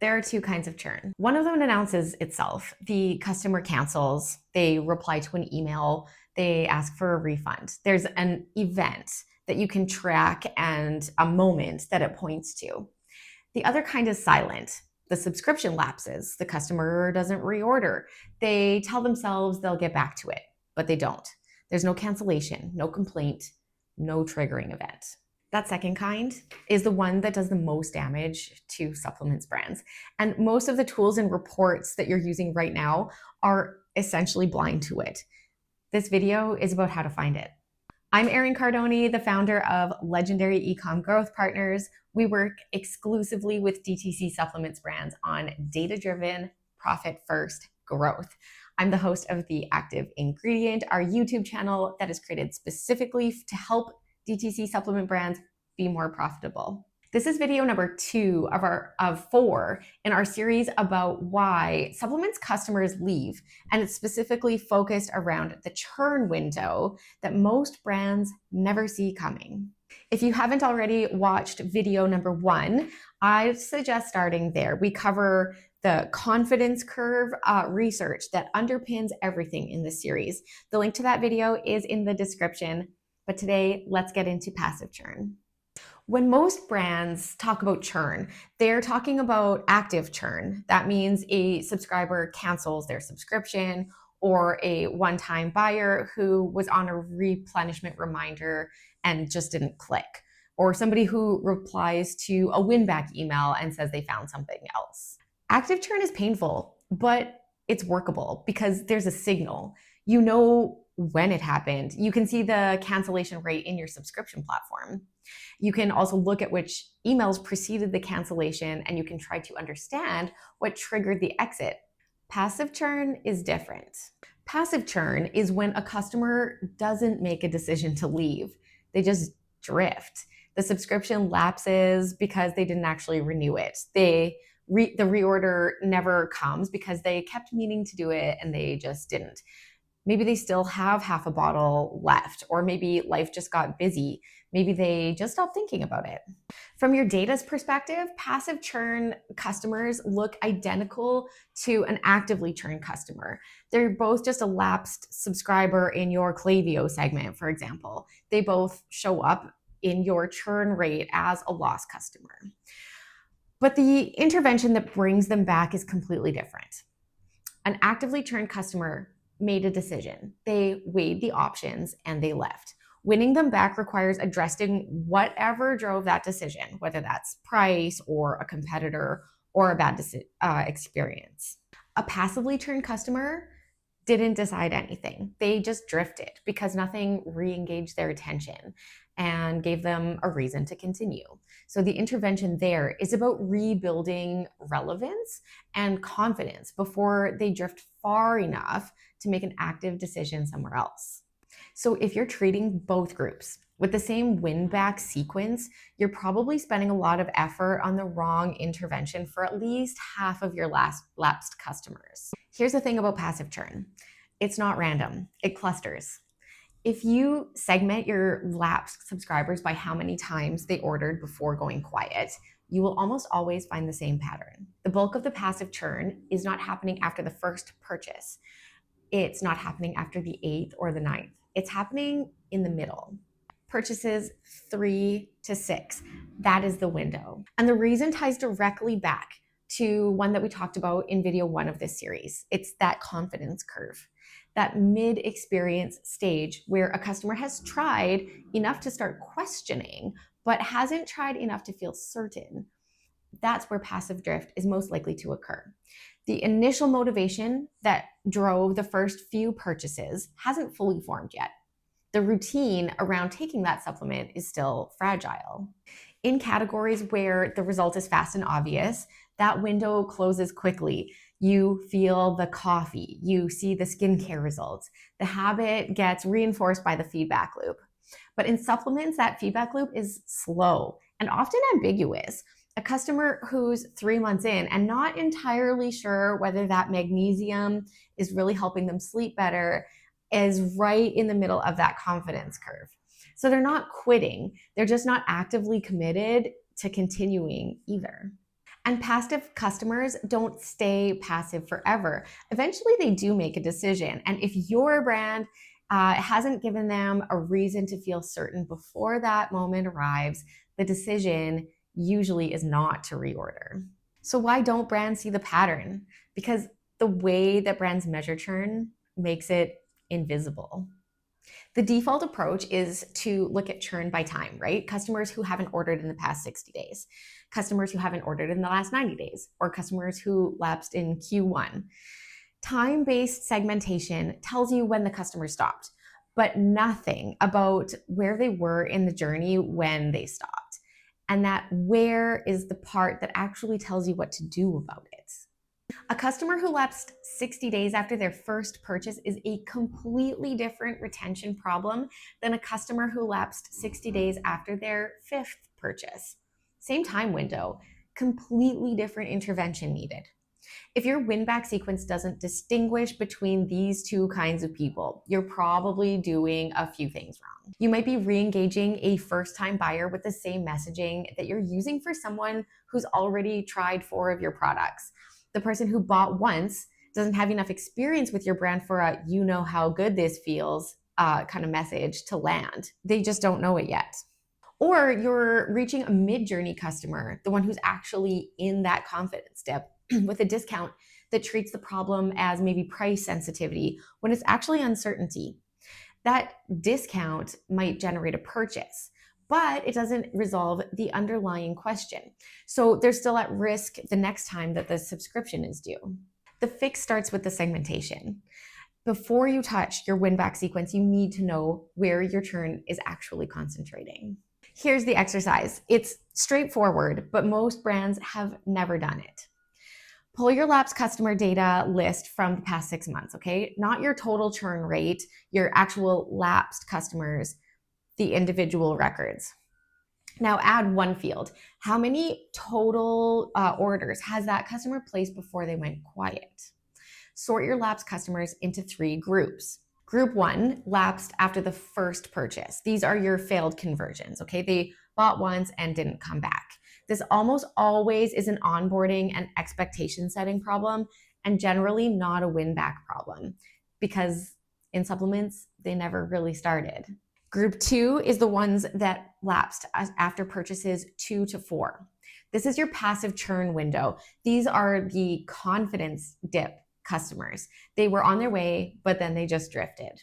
There are two kinds of churn. One of them announces itself. The customer cancels, they reply to an email, they ask for a refund. There's an event that you can track and a moment that it points to. The other kind is silent. The subscription lapses. The customer doesn't reorder. They tell themselves they'll get back to it, but they don't. There's no cancellation, no complaint, no triggering event. That second kind is the one that does the most damage to supplements brands. And most of the tools and reports that you're using right now are essentially blind to it. This video is about how to find it. I'm Erin Cardone, the founder of Legendary Ecom Growth Partners. We work exclusively with DTC supplements brands on data-driven, profit-first growth. I'm the host of The Active Ingredient, our YouTube channel that is created specifically to help DTC supplement brands be more profitable. This is video number 2 of 4 in our series about why supplements customers leave, and it's specifically focused around the churn window that most brands never see coming. If you haven't already watched video number 1, I suggest starting there. We cover the confidence curve research that underpins everything in this series. The link to that video is in the description. But today, let's get into passive churn. When most brands talk about churn, they're talking about active churn. That means a subscriber cancels their subscription, or a one-time buyer who was on a replenishment reminder and just didn't click, or somebody who replies to a Winback email and says they found something else. Active churn is painful, but it's workable because there's a signal. You know when it happened. You can see the cancellation rate in your subscription platform. You can also look at which emails preceded the cancellation, and you can try to understand what triggered the exit. Passive churn is different. Passive churn is when a customer doesn't make a decision to leave. They just drift. The subscription lapses because they didn't actually renew it. The reorder never comes because they kept meaning to do it and they just didn't. Maybe they still have half a bottle left, or maybe life just got busy. Maybe they just stopped thinking about it. From your data's perspective, passive churn customers look identical to an actively churned customer. They're both just a lapsed subscriber in your Klaviyo segment, for example. They both show up in your churn rate as a lost customer. But the intervention that brings them back is completely different. An actively churned customer made a decision. They weighed the options and they left. Winning them back requires addressing whatever drove that decision, whether that's price or a competitor or a bad experience. A passively churned customer didn't decide anything. They just drifted because nothing re-engaged their attention and gave them a reason to continue. So the intervention there is about rebuilding relevance and confidence before they drift far enough to make an active decision somewhere else. So if you're treating both groups with the same win-back sequence, you're probably spending a lot of effort on the wrong intervention for at least half of your lapsed customers. Here's the thing about passive churn. It's not random, it clusters. If you segment your lapsed subscribers by how many times they ordered before going quiet, you will almost always find the same pattern. The bulk of the passive churn is not happening after the first purchase. It's not happening after the 8th or the 9th. It's happening in the middle. Purchases 3 to 6. That is the window. And the reason ties directly back to one that we talked about in video 1 of this series. It's that confidence curve, that mid-experience stage where a customer has tried enough to start questioning, but hasn't tried enough to feel certain. That's where passive drift is most likely to occur. The initial motivation that drove the first few purchases hasn't fully formed yet. The routine around taking that supplement is still fragile. In categories where the result is fast and obvious, that window closes quickly. You feel the coffee, you see the skincare results. The habit gets reinforced by the feedback loop. But in supplements, that feedback loop is slow and often ambiguous. A customer who's 3 months in and not entirely sure whether that magnesium is really helping them sleep better is right in the middle of that confidence curve. So they're not quitting, they're just not actively committed to continuing either. And passive customers don't stay passive forever. Eventually, they do make a decision. And if your brand hasn't given them a reason to feel certain before that moment arrives, the decision usually is not to reorder. So why don't brands see the pattern? Because the way that brands measure churn makes it invisible. The default approach is to look at churn by time, right? Customers who haven't ordered in the past 60 days, customers who haven't ordered in the last 90 days, or customers who lapsed in Q1. Time-based segmentation tells you when the customer stopped, but nothing about where they were in the journey when they stopped. And that where is the part that actually tells you what to do about it. A customer who lapsed 60 days after their first purchase is a completely different retention problem than a customer who lapsed 60 days after their fifth purchase. Same time window, completely different intervention needed. If your win-back sequence doesn't distinguish between these two kinds of people, you're probably doing a few things wrong. You might be re-engaging a first-time buyer with the same messaging that you're using for someone who's already tried 4 of your products. The person who bought once doesn't have enough experience with your brand for a "you know how good this feels" kind of message to land. They just don't know it yet. Or you're reaching a mid-journey customer, the one who's actually in that confidence dip, with a discount that treats the problem as maybe price sensitivity when it's actually uncertainty. That discount might generate a purchase, but it doesn't resolve the underlying question. So they're still at risk the next time that the subscription is due. The fix starts with the segmentation. Before you touch your win-back sequence, you need to know where your churn is actually concentrating. Here's the exercise. It's straightforward, but most brands have never done it. Pull your lapsed customer data list from the past 6 months, okay? Not your total churn rate, your actual lapsed customers, the individual records. Now add one field. How many total orders has that customer placed before they went quiet? Sort your lapsed customers into 3 groups. Group 1, lapsed after the first purchase. These are your failed conversions, okay? They bought once and didn't come back. This almost always is an onboarding and expectation setting problem, and generally not a win-back problem, because in supplements, they never really started. Group 2 is the ones that lapsed after purchases 2 to 4. This is your passive churn window. These are the confidence dip customers. They were on their way, but then they just drifted.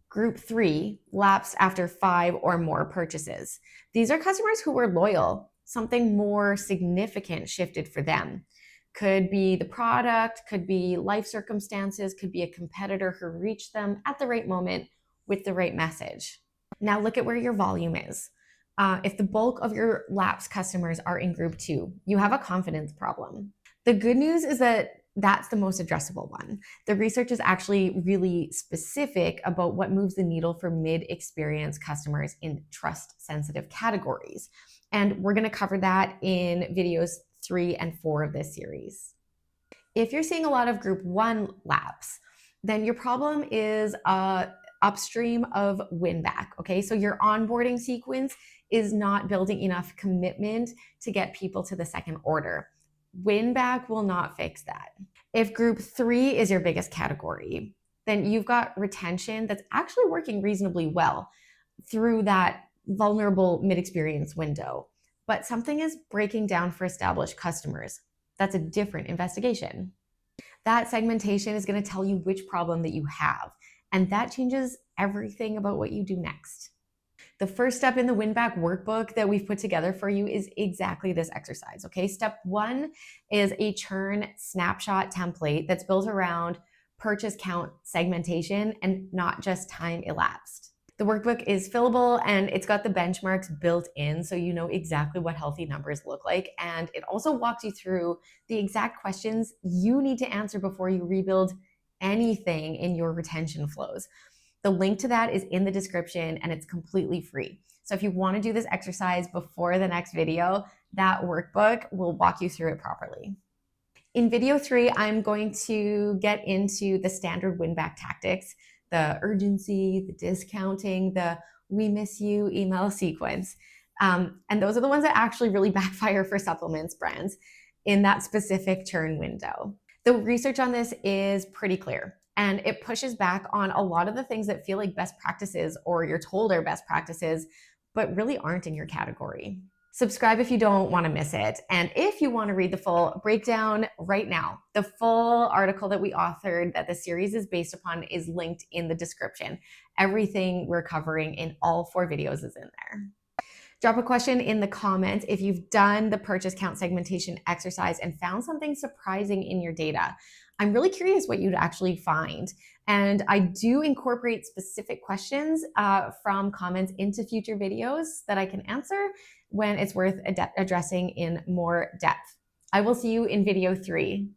Group 3, lapsed after 5 or more purchases. These are customers who were loyal. Something more significant shifted for them. Could be the product, could be life circumstances, could be a competitor who reached them at the right moment with the right message. Now look at where your volume is. If the bulk of your lapsed customers are in group 2, you have a confidence problem. The good news is that that's the most addressable one. The research is actually really specific about what moves the needle for mid-experienced customers in trust-sensitive categories. And we're going to cover that in videos 3 and 4 of this series. If you're seeing a lot of group 1 lapse, then your problem is upstream of win-back, okay? So your onboarding sequence is not building enough commitment to get people to the second order. Win-back will not fix that. If group 3 is your biggest category, then you've got retention that's actually working reasonably well through that vulnerable mid-experience window. But something is breaking down for established customers. That's a different investigation. That segmentation is going to tell you which problem that you have, and that changes everything about what you do next. The first step in the Winback workbook that we've put together for you is exactly this exercise, okay? Step 1 is a churn snapshot template that's built around purchase count segmentation and not just time elapsed. The workbook is fillable and it's got the benchmarks built in so you know exactly what healthy numbers look like. And it also walks you through the exact questions you need to answer before you rebuild anything in your retention flows. The link to that is in the description and it's completely free. So if you want to do this exercise before the next video, that workbook will walk you through it properly. In video 3, I'm going to get into the standard win-back tactics, the urgency, the discounting, the "we miss you" email sequence. And those are the ones that actually really backfire for supplements brands. in that specific churn window. The research on this is pretty clear, and it pushes back on a lot of the things that feel like best practices or you're told are best practices, but really aren't in your category. Subscribe if you don't want to miss it. And if you want to read the full breakdown right now, the full article that we authored that the series is based upon is linked in the description. Everything we're covering in all 4 videos is in there. Drop a question in the comments if you've done the purchase count segmentation exercise and found something surprising in your data. I'm really curious what you'd actually find. And I do incorporate specific questions from comments into future videos that I can answer when it's worth addressing in more depth. I will see you in video 3.